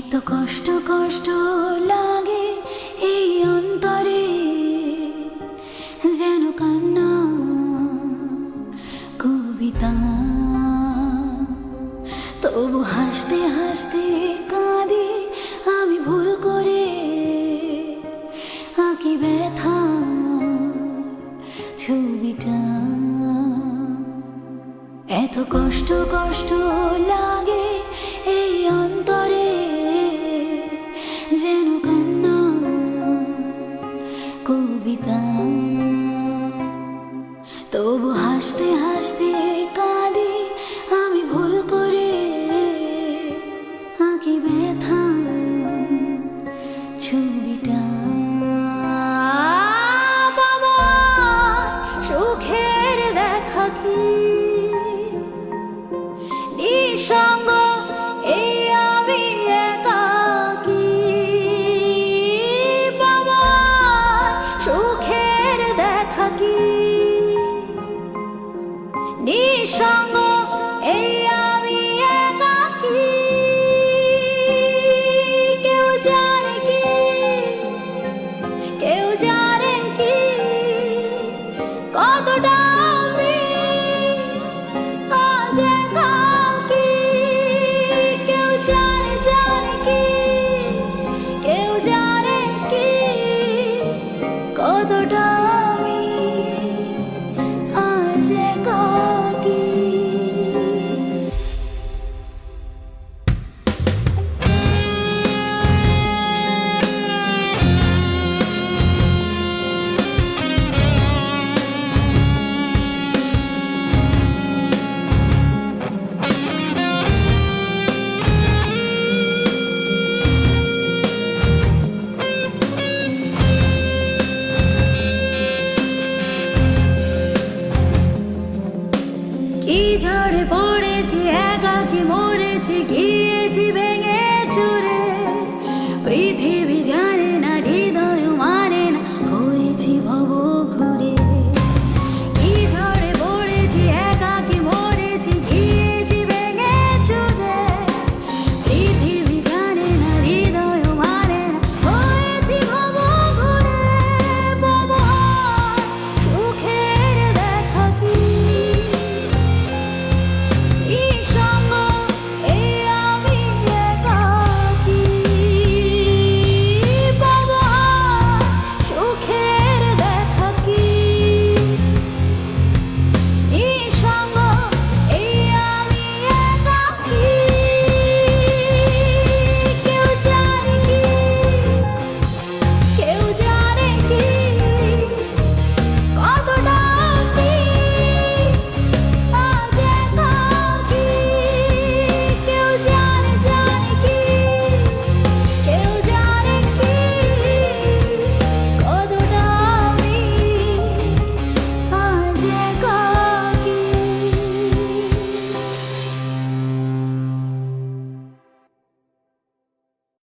এত কষ্ট কষ্ট লাগে এই অন্তরে, যেন কান্না কবিতা। তবু হাসতে হাসতে কাঁদি আমি, ভুল করে আঁকি ব্যথা ছবিটা। এত কষ্ট কষ্ট লাগে এই অন্তরে, যেন কান্না কবিতা। তবু হাসতে হাসতে কাঁদি আমি, ভুল করে আঁকি ব্যথা ছবিটা। বাবা সুখের দেখা কি নিঃসঙ্গ, এই আমি একাকী। বাবা সুখের দেখা কি নিঃসঙ্গ, এই আমি একাকী। কেউ জানে কি, কেউ জানে কি কতটা আমি আজ একাকী। কেউ জানে জানে কি, কেউ জানে কি কতটা আমি আজ একাকী। কি ঝড়ে পড়েছি, একাকী মরেছি, গিয়েছি ভেঙে চুরে। পৃথিবী জানে না, হৃদয় মানে না, হয়েছি ভব ঘুরে। কি ঝড়ে পড়েছি, একাকী মরেছি, গিয়েছি ভেঙে চুরে। পৃথিবী জানে না, হৃদয় মানে না, হয়েছি ভব ঘুরে। বাবা সুখের দেখা কি নিঃসঙ্গ, এই আমি একাকী। বাবা সুখের দেখা কি নিঃসঙ্গ, এই আমি একাকী। কেউ জানে কি, কেউ জানে কি কতটা আমি আজ একাকী। কেউ জানে জানে কি, কেউ জানে কি কতটা আমি আজ একাকী।